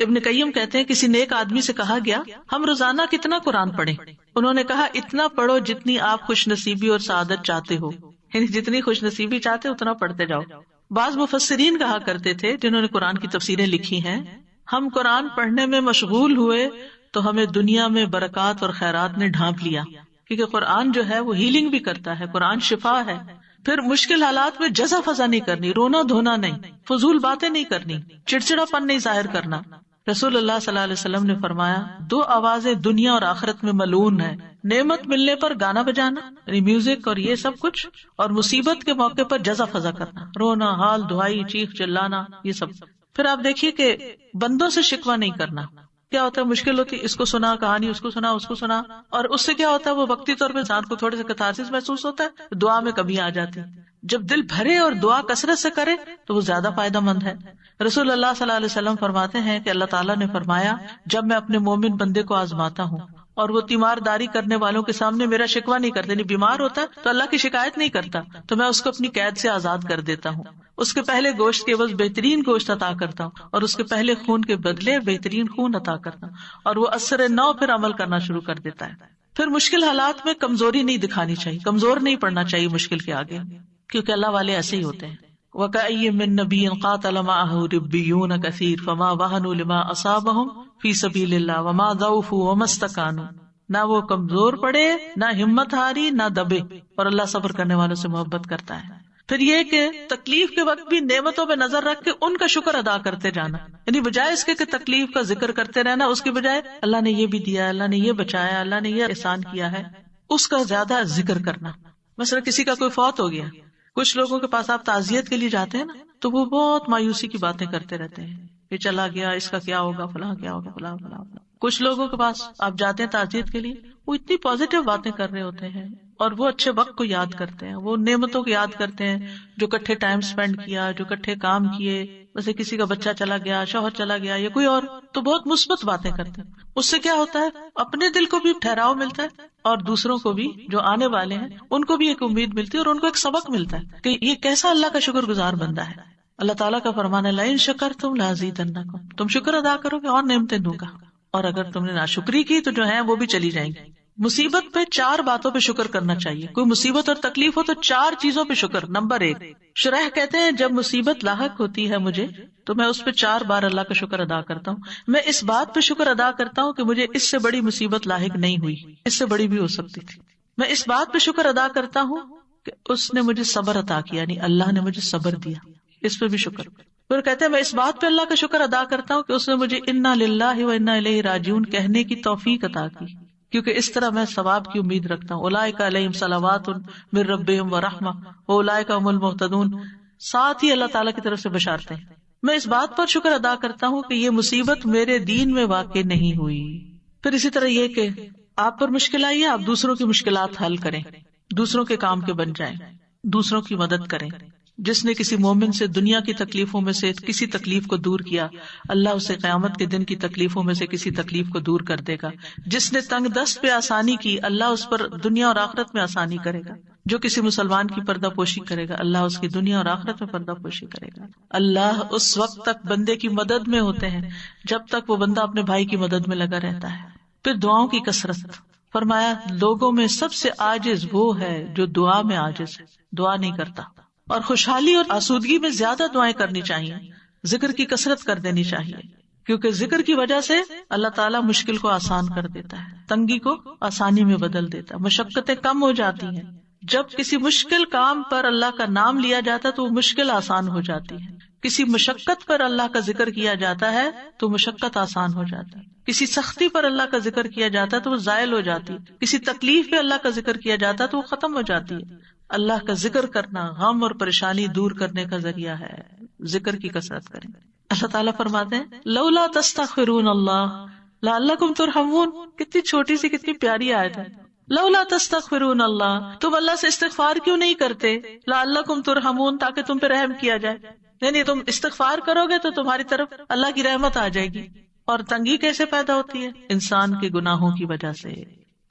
ابن قیم کہتے ہیں کسی نیک آدمی سے کہا گیا ہم روزانہ کتنا قرآن پڑھیں؟ انہوں نے کہا اتنا پڑھو جتنی آپ خوش نصیبی اور سعادت چاہتے ہو، یعنی جتنی خوش نصیبی چاہتے اتنا پڑھتے جاؤ۔ بعض مفسرین کہا کرتے تھے جنہوں نے قرآن کی تفسیریں لکھی ہیں، ہم قرآن پڑھنے میں مشغول ہوئے تو ہمیں دنیا میں برکات اور خیرات نے ڈھانپ لیا، کیونکہ قرآن جو ہے وہ ہیلنگ بھی کرتا ہے، قرآن شفا ہے۔ پھر مشکل حالات میں جزا فضا نہیں کرنی، رونا دھونا نہیں، فضول باتیں نہیں کرنی، چڑچڑا پن نہیں ظاہر کرنا۔ رسول اللہ صلی اللہ علیہ وسلم نے فرمایا 2 آوازیں دنیا اور آخرت میں ملعون ہیں، نعمت ملنے پر گانا بجانا یعنی میوزک اور یہ سب کچھ، اور مصیبت کے موقع پر جزا فضا کرنا، رونا، حال دعائی، چیخ چلانا، یہ سب۔ پھر آپ دیکھیے کہ بندوں سے شکوہ نہیں کرنا۔ کیا ہوتا ہے مشکل ہوتی اس کو سنا کہانی، اس کو سنا، اس کو سنا، اور اس سے کیا ہوتا ہے وہ وقتی طور پہ انسان کو تھوڑے سے کتھارسس محسوس ہوتا ہے، دعا میں کمی آ جاتی۔ جب دل بھرے اور دعا کثرت سے کرے تو وہ زیادہ فائدہ مند ہے۔ رسول اللہ صلی اللہ علیہ وسلم فرماتے ہیں کہ اللہ تعالیٰ نے فرمایا جب میں اپنے مومن بندے کو آزماتا ہوں اور وہ تیمارداری کرنے والوں کے سامنے میرا شکوہ نہیں کرتا، یعنی بیمار ہوتا ہے تو اللہ کی شکایت نہیں کرتا، تو میں اس کو اپنی قید سے آزاد کر دیتا ہوں، اس کے پہلے گوشت کے عوض بہترین گوشت عطا کرتا ہوں، اور اس کے پہلے خون کے بدلے بہترین خون عطا کرتا ہوں، اور وہ اثر نو پھر عمل کرنا شروع کر دیتا ہے۔ پھر مشکل حالات میں کمزوری نہیں دکھانی چاہیے، کمزور نہیں پڑنا چاہیے مشکل کے آگے، کیونکہ اللہ والے ایسے ہی ہوتے ہیں۔ وَكَأَيٍّ مِّن نَّبِيٍّ قَاتَلَ مَعَهُ رِبِّيُّونَ كَثِيرٌ فَمَا وَهَنُوا لِمَا أَصَابَهُمْ فِي سَبِيلِ اللَّهِ وَمَا ضَعُفُوا وَمَا اسْتَكَانُوا، نہ وہ کمزور پڑے، نہ ہمت ہاری، نہ دبے، اور اللہ صبر کرنے والوں سے محبت کرتا ہے۔ پھر یہ کہ تکلیف کے وقت بھی نعمتوں پہ نظر رکھ کے ان کا شکر ادا کرتے جانا، یعنی بجائے اس کے کہ تکلیف کا ذکر کرتے رہنا، اس کے بجائے اللہ نے یہ بھی دیا، اللہ نے یہ بچایا، اللہ نے یہ احسان کیا ہے، اس کا زیادہ ذکر کرنا۔ مثلا کسی کا کوئی فوت ہو گیا، کچھ لوگوں کے پاس آپ تعزیت کے لیے جاتے ہیں نا تو وہ بہت مایوسی کی باتیں کرتے رہتے ہیں، یہ چلا گیا، اس کا کیا ہوگا، فلاں کیا ہوگا، فلاں فلاں۔ کچھ لوگوں کے پاس آپ جاتے ہیں تعزیت کے لیے، وہ اتنی پازیٹیو باتیں کر رہے ہوتے ہیں، اور وہ اچھے وقت کو یاد کرتے ہیں، وہ نعمتوں کو یاد کرتے ہیں جو کٹھے ٹائم سپینڈ کیا، جو کٹھے کام کیے، جیسے کسی کا بچہ چلا گیا، شوہر چلا گیا، یا کوئی اور، تو بہت مثبت باتیں کرتے ہیں۔ اس سے کیا ہوتا ہے اپنے دل کو بھی ٹھہراؤ ملتا ہے، اور دوسروں کو بھی جو آنے والے ہیں ان کو بھی ایک امید ملتی ہے، اور ان کو ایک سبق ملتا ہے کہ یہ کیسا اللہ کا شکر گزار بندہ ہے۔ اللہ تعالیٰ کا فرمان ہے لئن شکرتم لازیدنکم، تم شکر ادا کرو گے اور نعمتیں دوں گا، اور اگر تم نے ناشکری کی تو جو ہیں وہ بھی چلی جائیں گی۔ مصیبت پہ 4 باتوں پہ شکر کرنا چاہیے، کوئی مصیبت اور تکلیف ہو تو 4 چیزوں پہ شکر۔ نمبر 1، شرح کہتے ہیں جب مصیبت لاحق ہوتی ہے مجھے تو میں اس پہ 4 بار اللہ کا شکر ادا کرتا ہوں۔ میں اس بات پہ شکر ادا کرتا ہوں کہ مجھے اس سے بڑی مصیبت لاحق نہیں ہوئی، اس سے بڑی بھی ہو سکتی تھی۔ میں اس بات پہ شکر ادا کرتا ہوں کہ اس نے مجھے صبر عطا کیا، یعنی اللہ نے مجھے صبر دیا، اس پہ بھی شکر۔ پھر کہتے ہیں میں اس بات پہ اللہ کا شکر ادا کرتا ہوں کہ اس نے مجھے انا للہ و انا الیہ راجعون کہنے کی توفیق عطا کی، کیونکہ اس طرح میں ثواب کی امید رکھتا ہوں۔ اولئک علیہم صلوات من ربہم ورحمہ واولئک هم المہتدون، ساتھ ہی اللہ تعالیٰ کی طرف سے بشارتیں۔ میں اس بات پر شکر ادا کرتا ہوں کہ یہ مصیبت میرے دین میں واقع نہیں ہوئی۔ پھر اسی طرح یہ کہ آپ پر مشکل آئی ہے، آپ دوسروں کی مشکلات حل کریں، دوسروں کے کام کے بن جائیں، دوسروں کی مدد کریں۔ جس نے کسی مومن سے دنیا کی تکلیفوں میں سے کسی تکلیف کو دور کیا، اللہ اسے قیامت کے دن کی تکلیفوں میں سے کسی تکلیف کو دور کر دے گا۔ جس نے تنگ دست پہ آسانی کی، اللہ اس پر دنیا اور آخرت میں آسانی کرے گا۔ جو کسی مسلمان کی پردہ پوشی کرے گا، اللہ اس کی دنیا اور آخرت میں پردہ پوشی کرے گا۔ اللہ اس وقت تک بندے کی مدد میں ہوتے ہیں جب تک وہ بندہ اپنے بھائی کی مدد میں لگا رہتا ہے۔ پھر دعاؤں کی کثرت، فرمایا لوگوں میں سب سے عاجز وہ ہے جو دعا میں عاجز ہے، دعا نہیں کرتا۔ اور خوشحالی اور آسودگی میں زیادہ دعائیں کرنی چاہیے، ذکر کی کثرت کر دینی چاہیے، کیونکہ ذکر کی وجہ سے اللہ تعالیٰ مشکل کو آسان کر دیتا ہے، تنگی کو آسانی میں بدل دیتا ہے، مشقتیں کم ہو جاتی ہیں۔ جب کسی مشکل کام پر اللہ کا نام لیا جاتا ہے تو وہ مشکل آسان ہو جاتی ہے، کسی مشقت پر اللہ کا ذکر کیا جاتا ہے تو مشقت آسان ہو جاتی ہے، کسی سختی پر اللہ کا ذکر کیا جاتا ہے تو وہ زائل ہو جاتی ہے، کسی تکلیف پہ اللہ کا ذکر کیا جاتا ہے تو وہ ختم ہو جاتی ہے۔ اللہ کا ذکر کرنا غم اور پریشانی دور کرنے کا ذریعہ ہے، ذکر کی کثرت کریں۔ اللہ تعالیٰ فرماتے ہیں لولا تستغفرون اللہ لعلکم ترحمون، کتنی چھوٹی سی کتنی پیاری آیت ہے۔ لولا تستغفرون اللہ، تم اللہ سے استغفار کیوں نہیں کرتے؟ لعلکم ترحمون، تاکہ تم پہ رحم کیا جائے، یعنی تم استغفار کرو گے تو تمہاری طرف اللہ کی رحمت آ جائے گی۔ اور تنگی کیسے پیدا ہوتی ہے؟ انسان کے گناہوں کی وجہ سے،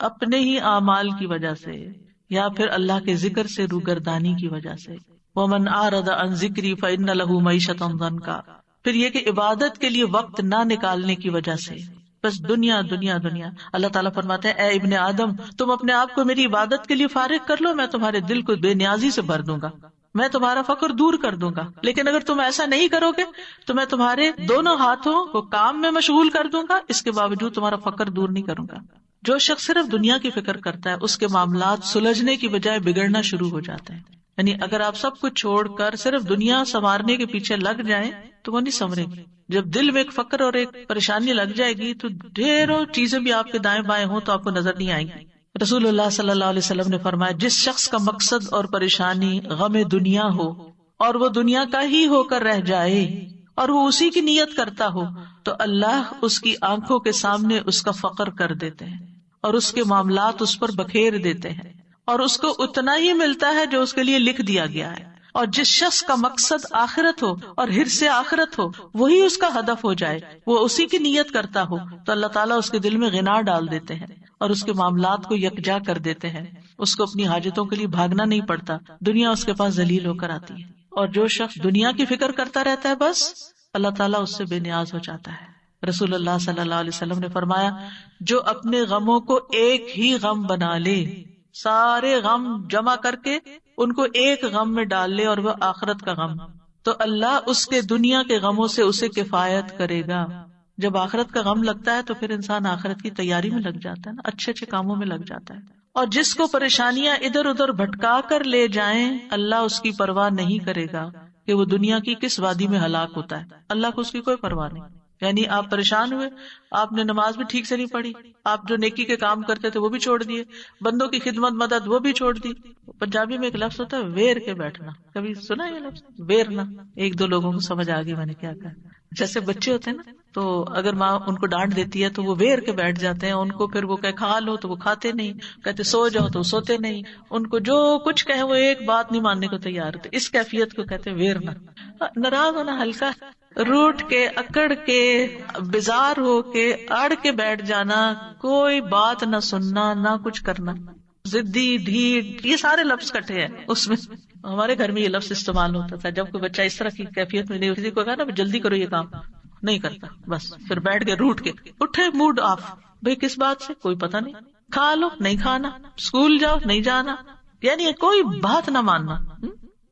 اپنے ہی اعمال کی وجہ سے، یا پھر اللہ کے ذکر سے روگردانی کی وجہ سے۔ وَمَنْ أَعْرَضَ عَنْ ذِكْرِي فَإِنَّ لَهُ مَعِيشَةً ضَنْكًا، پھر یہ کہ عبادت کے لیے وقت نہ نکالنے کی وجہ سے بس دنیا دنیا دنیا. اللہ تعالیٰ فرماتے ہیں اے ابن آدم تم اپنے آپ کو میری عبادت کے لیے فارغ کر لو، میں تمہارے دل کو بے نیازی سے بھر دوں گا، میں تمہارا فقر دور کر دوں گا. لیکن اگر تم ایسا نہیں کرو گے تو میں تمہارے دونوں ہاتھوں کو کام میں مشغول کر دوں گا، اس کے باوجود تمہارا فقر دور نہیں کروں گا. جو شخص صرف دنیا کی فکر کرتا ہے اس کے معاملات سلجھنے کی بجائے بگڑنا شروع ہو جاتے ہیں. یعنی اگر آپ سب کچھ چھوڑ کر صرف دنیا سنوارنے کے پیچھے لگ جائیں تو وہ نہیں سنورے گی. جب دل میں ایک فقر اور ایک پریشانی لگ جائے گی تو ڈھیروں چیزیں بھی آپ کے دائیں بائیں ہوں تو آپ کو نظر نہیں آئیں گی. رسول اللہ صلی اللہ علیہ وسلم نے فرمایا جس شخص کا مقصد اور پریشانی غم دنیا ہو اور وہ دنیا کا ہی ہو کر رہ جائے اور وہ اسی کی نیت کرتا ہو تو اللہ اس کی آنکھوں کے سامنے اس کا فقر کر دیتے ہیں اور اس کے معاملات اس پر بکھیر دیتے ہیں اور اس کو اتنا ہی ملتا ہے جو اس کے لیے لکھ دیا گیا ہے. اور جس شخص کا مقصد آخرت ہو اور حرص آخرت ہو وہی اس کا ہدف ہو جائے، وہ اسی کی نیت کرتا ہو تو اللہ تعالیٰ اس کے دل میں غنا ڈال دیتے ہیں اور اس کے معاملات کو یکجا کر دیتے ہیں. اس کو اپنی حاجتوں کے لیے بھاگنا نہیں پڑتا، دنیا اس کے پاس ذلیل ہو کر آتی ہے. اور جو شخص دنیا کی فکر کرتا رہتا ہے بس اللہ تعالیٰ اس سے بے نیاز ہو جاتا ہے. رسول اللہ صلی اللہ علیہ وسلم نے فرمایا جو اپنے غموں کو ایک ہی غم بنا لے، سارے غم جمع کر کے ان کو ایک غم میں ڈال لے اور وہ آخرت کا غم، تو اللہ اس کے دنیا کے غموں سے اسے کفایت کرے گا. جب آخرت کا غم لگتا ہے تو پھر انسان آخرت کی تیاری میں لگ جاتا ہے نا، اچھے اچھے کاموں میں لگ جاتا ہے. اور جس کو پریشانیاں ادھر ادھر بھٹکا کر لے جائیں اللہ اس کی پرواہ نہیں کرے گا کہ وہ دنیا کی کس وادی میں ہلاک ہوتا ہے. اللہ کو اس کی کوئی پرواہ نہیں. یعنی آپ پریشان ہوئے، آپ نے نماز بھی ٹھیک سے نہیں پڑھی، آپ جو نیکی کے کام کرتے تھے وہ بھی چھوڑ دیے، بندوں کی خدمت مدد وہ بھی چھوڑ دی. پنجابی میں ایک لفظ ہوتا ہے ویر کے بیٹھنا، کبھی سنا یہ لفظ ویرنا؟ ایک دو لوگوں کو سمجھ آ گئی میں نے کیا کہا. جیسے بچے ہوتے ہیں نا تو اگر ماں ان کو ڈانٹ دیتی ہے تو وہ ویر کے بیٹھ جاتے ہیں، ان کو پھر وہ کہ کھا لو تو وہ کھاتے نہیں، کہتے سو جاؤ تو وہ سوتے نہیں، ان کو جو کچھ کہیں وہ ایک بات نہیں ماننے کو تیار ہوتے. اس کیفیت کو کہتے ہیں ویرنا. ناراض ہونا ہلکا، روٹ کے اکڑ کے بیزار ہو کے اڑ کے بیٹھ جانا، کوئی بات نہ سننا نہ کچھ کرنا، ضدی ڈھیٹ، یہ سارے لفظ کٹے ہیں اس میں. ہمارے گھر میں یہ لفظ استعمال ہوتا تھا جب کوئی بچہ اس طرح کی کیفیت میں نہیں، کسی کو کہا نا جلدی کرو یہ کام، نہیں کرتا، بس پھر بیٹھ کے روٹ کے اٹھے موڈ آف. بھئی کس بات سے؟ کوئی پتہ نہیں. کھا لو نہیں کھانا، اسکول جاؤ نہیں جانا، یعنی کوئی بات نہ ماننا.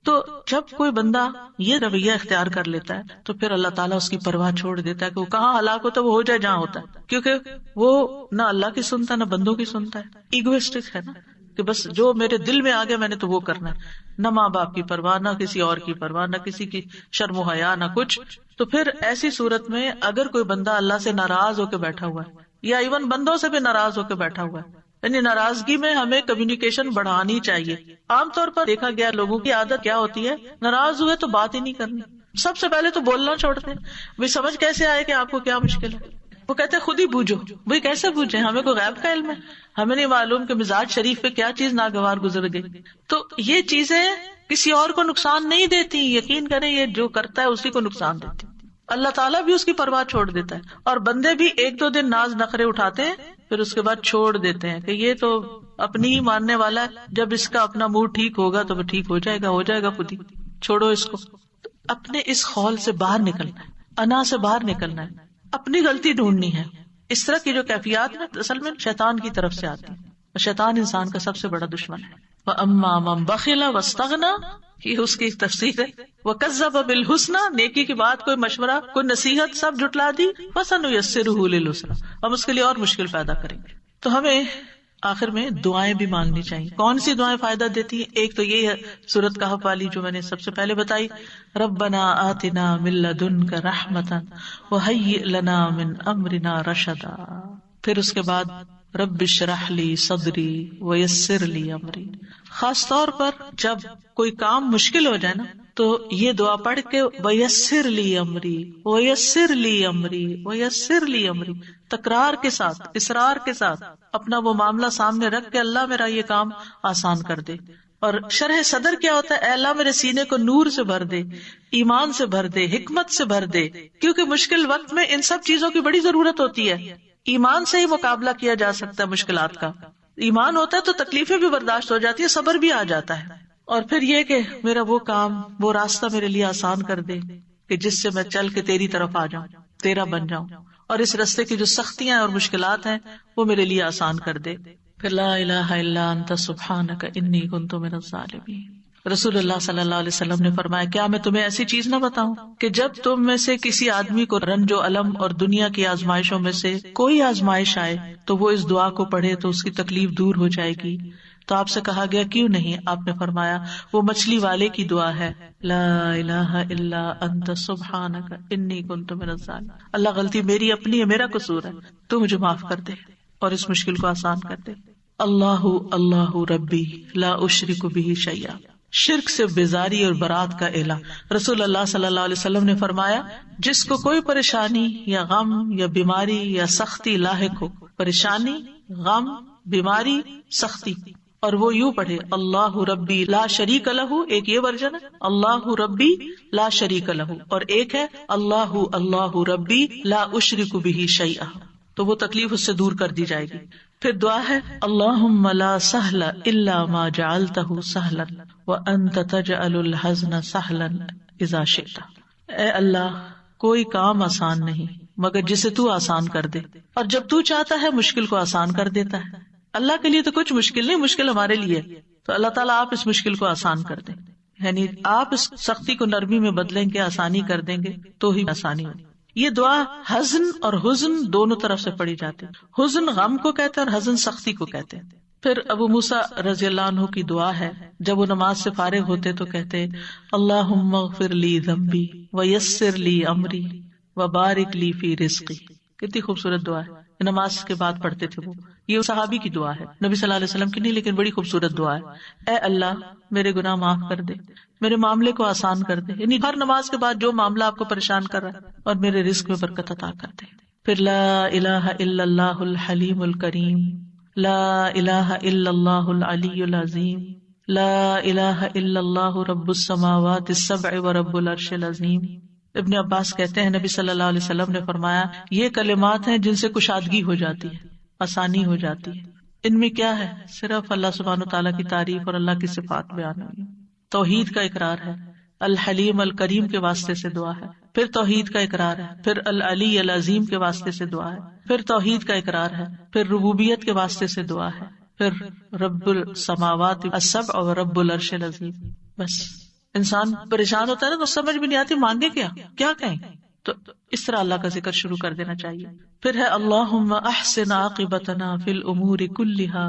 تو جب کوئی بندہ یہ رویہ اختیار کر لیتا ہے تو پھر اللہ تعالیٰ اس کی پرواہ چھوڑ دیتا ہے کہ وہ کہاں ہلاک ہوتا ہے وہ ہو جائے جہاں ہوتا ہے، کیونکہ وہ نہ اللہ کی سنتا نہ بندوں کی سنتا ہے. ایگوئسٹک ہے نا کہ بس جو میرے دل میں آ گیا میں نے تو وہ کرنا ہے، نہ ماں باپ کی پرواہ، نہ کسی اور کی پرواہ، نہ کسی کی شرم و حیا، نہ کچھ. تو پھر ایسی صورت میں اگر کوئی بندہ اللہ سے ناراض ہو کے بیٹھا ہوا ہے یا ایون بندوں سے بھی ناراض ہو کے بیٹھا ہوا ہے، یعنی ناراضگی میں ہمیں کمیونیکیشن بڑھانی چاہیے. عام طور پر دیکھا گیا لوگوں کی عادت کیا ہوتی ہے، ناراض ہوئے تو بات ہی نہیں کرنی، سب سے پہلے تو بولنا چھوڑتے ہیں. بھئی سمجھ کیسے آئے کہ آپ کو کیا مشکل ہے؟ وہ کہتے ہیں خود ہی بوجھو. بھئی کیسے بوجھیں؟ ہمیں کوئی غیب کا علم ہے؟ ہمیں نہیں معلوم کہ مزاج شریف پہ کیا چیز ناگوار گزر گئی. تو یہ چیزیں کسی اور کو نقصان نہیں دیتی، یقین کریں یہ جو کرتا ہے اسی کو نقصان دیتی. اللہ تعالیٰ بھی اس کی پرواہ چھوڑ دیتا ہے اور بندے بھی ایک دو دن ناز نخرے اٹھاتے ہیں پھر اس کے بعد چھوڑ دیتے ہیں کہ یہ تو اپنی ہی ماننے والا ہے، جب اس کا اپنا موڈ ٹھیک ہوگا تو وہ ٹھیک ہو جائے گا خود ہی، چھوڑو اس کو. اپنے اس خول سے باہر نکلنا ہے، انا سے باہر نکلنا ہے، اپنی غلطی ڈھونڈنی ہے. اس طرح کی جو کیفیات میں اصل میں شیطان کی طرف سے آتی ہے، اور شیطان انسان کا سب سے بڑا دشمن ہے. وَأَمَّا مَن بَخِلَ وَاسْتَغْنَىٰ، یہ اس کی ایک تفسیر ہے. وَكَذَّبَ بِالْحُسْنَىٰ، نیکی کی بات، کوئی مشورہ، کوئی نصیحت سب جھٹلا دی. فَسَنُيَسِّرُهُ لِلْعُسْرَىٰ، ہم اس کے لیے اور مشکل پیدا کریں گے. تو ہمیں آخر میں دعائیں بھی مانگنی چاہیے. کون سی دعائیں فائدہ دیتی ہیں؟ ایک تو یہ ہے سورۃ کہف والی جو میں نے سب سے پہلے بتائی، ربنا آتنا من لدنک رحمتا وہیئ لنا من امرنا رشدا. پھر اس کے بعد رب اشرح لی صدری ویسر لی امری. خاص طور پر جب کوئی کام مشکل ہو جائے نا تو یہ دعا پڑھ کے ویسر لی امری ویسر لی امری ویسر لی امری، تکرار کے ساتھ، اصرار کے ساتھ اپنا وہ معاملہ سامنے رکھ کے اللہ میرا یہ کام آسان کر دے. اور شرح صدر کیا ہوتا ہے؟ اے اللہ میرے سینے کو نور سے بھر دے، ایمان سے بھر دے، حکمت سے بھر دے، کیونکہ مشکل وقت میں ان سب چیزوں کی بڑی ضرورت ہوتی ہے. ایمان سے ہی مقابلہ کیا جا سکتا ہے مشکلات کا. ایمان ہوتا ہے تو تکلیفیں بھی برداشت ہو جاتی ہے، صبر بھی آ جاتا ہے. اور پھر یہ کہ میرا وہ کام، وہ راستہ میرے لیے آسان کر دے. کہ جس سے میں چل کے تیری طرف آ جاؤں، تیرا بن جاؤں، اور اس راستے کی جو سختیاں اور مشکلات ہیں وہ میرے لیے آسان کر دے. پھر لا الہ الا انت سبحانک انی کنت من الظالمین. رسول اللہ صلی اللہ علیہ وسلم نے فرمایا کیا میں تمہیں ایسی چیز نہ بتاؤں کہ جب تم میں سے کسی آدمی کو رنج و الم اور دنیا کی آزمائشوں میں سے کوئی آزمائش آئے تو وہ اس دعا کو پڑھے تو اس کی تکلیف دور ہو جائے گی. تو آپ سے کہا گیا کیوں نہیں؟ آپ نے فرمایا وہ مچھلی والے کی دعا ہے، لا الہ الا انت سبحانک انی کنت من الظالمین. اللہ غلطی میری اپنی ہے، میرا قصور ہے، تو مجھے معاف کر دے اور اس مشکل کو آسان کر دے. اللہ اللہ ربی لا اشرک بہ شیئا، شرک سے بیزاری اور برات کا اعلان. رسول اللہ صلی اللہ علیہ وسلم نے فرمایا جس کو کوئی پریشانی یا غم یا بیماری یا سختی لاحق ہو، پریشانی، غم، بیماری، سختی، اور وہ یوں پڑھے اللہ ربی لا شریک لہ، ایک یہ ورژن ہے اللہ ربی لا شریک لہ، اور ایک ہے اللہ اللہ ربی لا اشرک بہ شیئا، تو وہ تکلیف اس سے دور کر دی جائے گی. پھر دعا ہے اللہم لا سہل الا ما جعلتہ سہلا وانت تجعل الحزن سہلا اذا شئت. اے اللہ کوئی کام آسان نہیں مگر جسے تو آسان کر دے، اور جب تو چاہتا ہے مشکل کو آسان کر دیتا ہے. اللہ کے لیے تو کچھ مشکل نہیں، مشکل ہمارے لیے، تو اللہ تعالیٰ آپ اس مشکل کو آسان کر دیں، یعنی آپ اس سختی کو نرمی میں بدلیں گے، آسانی کر دیں گے تو ہی آسانی ہوگی. یہ دعا حزن اور حزن دونوں طرف سے پڑھی جاتی ہے. حزن غم کو کہتے ہیں اور حزن سختی کو کہتے ہیں. پھر ابو موسیٰ رضی اللہ عنہ کی دعا ہے، جب وہ نماز سے فارغ ہوتے تو کہتے اللہم اغفر لی ذنبی ویسر لی امری وبارک لی فی رزقی. کتنی خوبصورت دعا ہے، نماز کے بعد پڑھتے تھے وہ. یہ صحابی کی دعا ہے، نبی صلی اللہ علیہ وسلم کی نہیں، لیکن بڑی خوبصورت دعا ہے. اے اللہ میرے گناہ معاف کر دے، میرے معاملے کو آسان کر دے، یعنی ہر نماز کے بعد جو معاملہ آپ کو پریشان کر رہا ہے، اور میرے رزق میں برکت عطا کر دے. پھر لا الہ الا اللہ الحلیم الکریم، لا الہ الا اللہ العلی العظیم، لا الہ الا اللہ رب السماوات السبع ورب العرش العظیم. ابن عباس کہتے ہیں نبی صلی اللہ علیہ وسلم نے فرمایا یہ کلمات ہیں جن سے کشادگی ہو جاتی ہے، آسانی ہو جاتی ہے. ان میں کیا ہے؟ صرف اللہ سبحانہ وتعالیٰ کی تعریف اور اللہ کی صفات بیان ہوئی، توحید کا اقرار ہے، الحلیم الکریم کے واسطے سے دعا ہے، پھر توحید کا اقرار ہے، پھر العلی العظیم کے واسطے سے دعا ہے، پھر توحید کا اقرار ہے، پھر ربوبیت کے واسطے سے دعا ہے، پھر رب السماوات السبع اور رب العرش العظیم. بس انسان پریشان ہوتا ہے نا تو سمجھ بھی نہیں آتی مانگے کیا کہیں، تو اس طرح اللہ کا ذکر شروع کر دینا چاہیے. پھر ہے اللہم احسن عاقبتنا فی الامور کلہا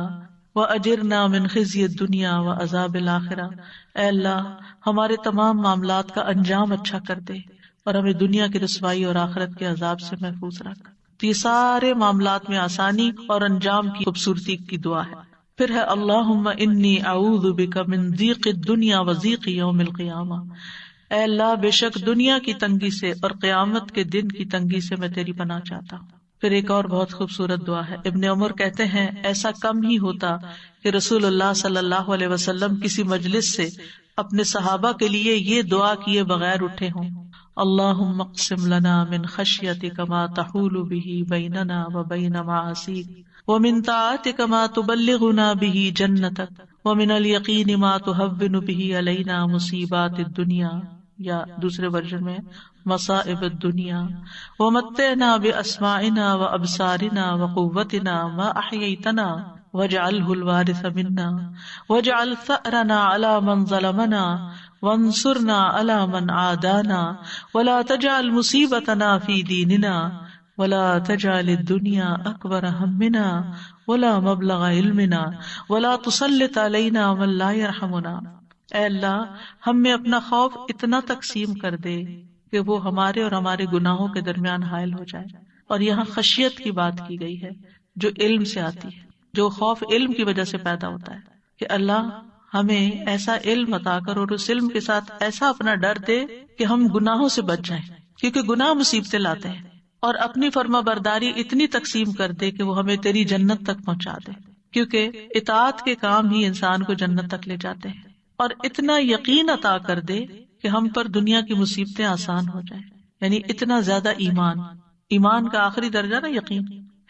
واجرنا من خزی الدنیا وعذاب الآخرہ. اے اللہ ہمارے تمام معاملات کا انجام اچھا کر دے اور ہمیں دنیا کی رسوائی اور آخرت کے عذاب سے محفوظ رکھ. تو یہ سارے معاملات میں آسانی اور انجام کی خوبصورتی کی دعا ہے. پھر ہے اللہم انی اعوذ بک من ضیق الدنیا وضیق یوم القیامہ. اے اللہ بے شک دنیا کی تنگی سے اور قیامت کے دن کی تنگی سے میں تیری پناہ چاہتا ہوں. پھر ایک اور بہت خوبصورت دعا ہے. ابن عمر کہتے ہیں ایسا کم ہی ہوتا کہ رسول اللہ صلی اللہ علیہ وسلم کسی مجلس سے اپنے صحابہ کے لیے یہ دعا کیے بغیر اٹھے ہوں. اللہم اقسم لنا من خشیتک ما تحول به بیننا وبین معاصیک ومن طاعتک ما تبلغنا به جنتک ومن الیقین ما تهون به علینا مصیبات الدنیا، یا دوسرے ورژن میں مصائب الدنیا، ومتعنا باسماعنا وابصارنا وقوتنا ما احییتنا واجعلہ الوارث منا واجعل ثأرنا علی من ظلمنا وانصرنا علی من عادانا ولا تجعل مصیبتنا فی دیننا ولا تجعل الدنیا اکبر ہمنا ولا مبلغ علمنا ولا تسلط علینا من لا یرحمنا. اے اللہ ہم میں اپنا خوف اتنا تقسیم کر دے کہ وہ ہمارے اور ہمارے گناہوں کے درمیان حائل ہو جائے. اور یہاں خشیت کی بات کی گئی ہے جو علم سے آتی ہے، جو خوف علم کی وجہ سے پیدا ہوتا ہے، کہ اللہ ہمیں ایسا علم عطا کر اور اس علم کے ساتھ ایسا اپنا ڈر دے کہ ہم گناہوں سے بچ جائیں، کیونکہ گناہ مصیبتیں لاتے ہیں. اور اپنی فرما برداری اتنی تقسیم کر دے کہ وہ ہمیں تیری جنت تک پہنچا دے، کیونکہ اطاعت کے کام ہی انسان کو جنت تک لے جاتے ہیں. اور اتنا یقین عطا کر دے کہ ہم پر دنیا کی مصیبتیں آسان ہو جائیں، یعنی اتنا زیادہ ایمان کا آخری درجہ نا یقین،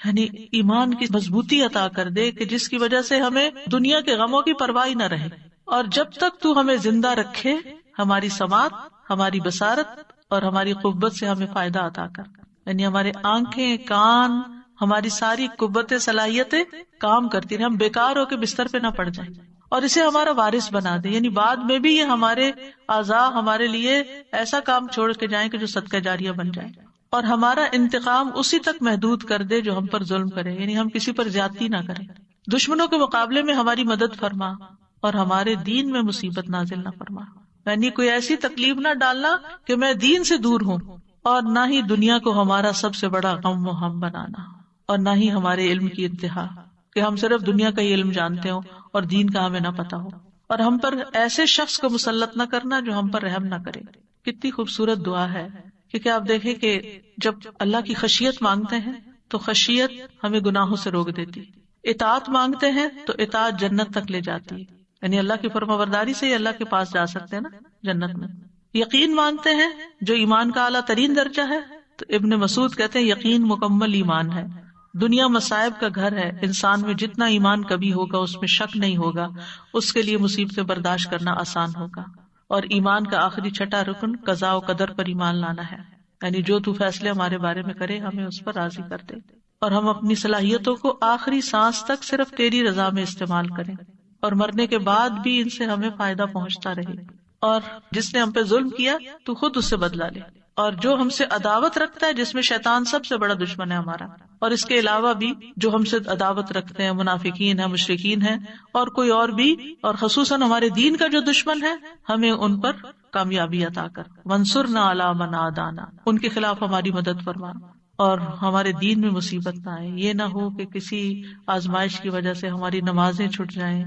یعنی ایمان کی مضبوطی عطا کر دے کہ جس کی وجہ سے ہمیں دنیا کے غموں کی پرواہ نہ رہے. اور جب تک تو ہمیں زندہ رکھے، ہماری سماعت، ہماری بصارت اور ہماری قوت سے ہمیں فائدہ عطا کر. یعنی ہمارے آنکھیں، کان، ہماری ساری قوتیں، صلاحیتیں کام کرتی رہے، ہم بیکار ہو کے بستر پہ نہ پڑ جائیں، اور اسے ہمارا وارث بنا دے. یعنی بعد میں بھی یہ ہمارے اعضاء ہمارے لیے ایسا کام چھوڑ کے جائیں کہ جو صدقہ جاریہ بن جائے، اور ہمارا انتقام اسی تک محدود کر دے جو ہم پر ظلم کرے. یعنی ہم کسی پر زیادتی نہ کریں. دشمنوں کے مقابلے میں ہماری مدد فرما، اور ہمارے دین میں مصیبت نازل نہ فرما. یعنی کوئی ایسی تکلیف نہ ڈالنا کہ میں دین سے دور ہوں، اور نہ ہی دنیا کو ہمارا سب سے بڑا غم و ہم بنانا، اور نہ ہی ہمارے علم کی انتہا کہ ہم صرف دنیا کا ہی علم جانتے ہوں اور دین کا ہمیں نہ پتا ہو. اور ہم پر ایسے شخص کو مسلط نہ کرنا جو ہم پر رحم نہ کرے. کتنی خوبصورت دعا ہے. کیونکہ آپ دیکھیں کہ جب اللہ کی خشیت مانگتے ہیں تو خشیت ہمیں گناہوں سے روک دیتی، اطاعت مانگتے ہیں تو اطاعت جنت تک لے جاتی ہے. یعنی اللہ کی فرمانبرداری سے ہی اللہ کے پاس جا سکتے ہیں نا، جنت میں. یقین مانگتے ہیں جو ایمان کا اعلیٰ ترین درجہ ہے، تو ابن مسعود کہتے ہیں یقین مکمل ایمان ہے. دنیا مصائب کا گھر ہے، انسان میں جتنا ایمان کبھی ہوگا اس میں شک نہیں ہوگا، اس کے لیے مصیبتیں برداشت کرنا آسان ہوگا. اور ایمان کا آخری چھٹا رکن قضاء و قدر پر ایمان لانا ہے. یعنی جو تو فیصلے ہمارے بارے میں کرے ہمیں اس پر راضی کر دے، اور ہم اپنی صلاحیتوں کو آخری سانس تک صرف تیری رضا میں استعمال کریں، اور مرنے کے بعد بھی ان سے ہمیں فائدہ پہنچتا رہے. اور جس نے ہم پہ ظلم کیا تو خود اس سے بدلہ لے. اور جو ہم سے عداوت رکھتا ہے، جس میں شیطان سب سے بڑا دشمن ہے ہمارا، اور اس کے علاوہ بھی جو ہم سے عداوت رکھتے ہیں، منافقین ہیں، مشرکین ہیں، اور کوئی اور بھی، اور خصوصاً ہمارے دین کا جو دشمن ہے، ہمیں ان پر کامیابی عطا کر. وانصرنا علی من عادانا، ان کے خلاف ہماری مدد فرما، اور ہمارے دین میں مصیبت نہ آئے. یہ نہ ہو کہ کسی آزمائش کی وجہ سے ہماری نمازیں چھوٹ جائیں،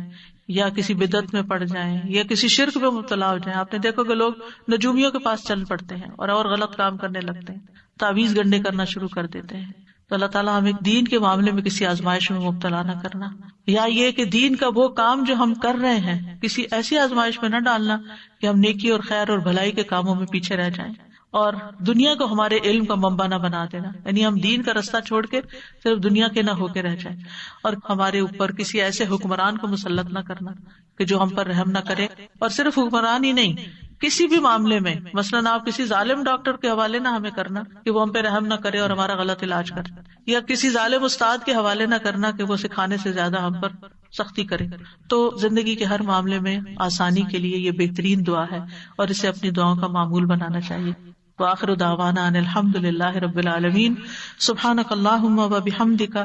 یا کسی بدعت میں پڑ جائیں، یا کسی شرک میں مبتلا ہو جائیں. آپ نے دیکھو کہ لوگ نجومیوں کے پاس چل پڑتے ہیں اور غلط کام کرنے لگتے ہیں، تعویذ گنڈے کرنا شروع کر دیتے ہیں. تو اللہ تعالیٰ ہمیں دین کے معاملے میں کسی آزمائش میں مبتلا نہ کرنا، یا یہ کہ دین کا وہ کام جو ہم کر رہے ہیں کسی ایسی آزمائش میں نہ ڈالنا کہ ہم نیکی اور خیر اور بھلائی کے کاموں میں پیچھے رہ جائیں، اور دنیا کو ہمارے علم کا منبع نہ بنا دینا. یعنی ہم دین کا رستہ چھوڑ کے صرف دنیا کے نہ ہو کے رہ جائیں، اور ہمارے اوپر کسی ایسے حکمران کو مسلط نہ کرنا کہ جو ہم پر رحم نہ کرے. اور صرف حکمران ہی نہیں، کسی بھی معاملے میں، مثلاً آپ کسی ظالم ڈاکٹر کے حوالے نہ ہمیں کرنا کہ وہ ہم پہ رحم نہ کرے اور ہمارا غلط علاج کرے، یا کسی ظالم استاد کے حوالے نہ کرنا کہ وہ سکھانے سے زیادہ ہم پر سختی کرے. تو زندگی کے ہر معاملے میں آسانی کے لیے یہ بہترین دعا ہے، اور اسے اپنی دعاؤں کا معمول بنانا چاہیے. وآخر دعوانا ان الحمد للہ رب العالمین. سبحانک اللہم وبحمدک،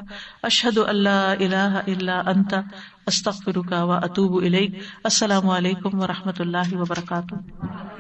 اشہد ان لا الہ الا انت، استغفرک واتوب الیک. السلام علیکم ورحمۃ اللہ وبرکاتہ.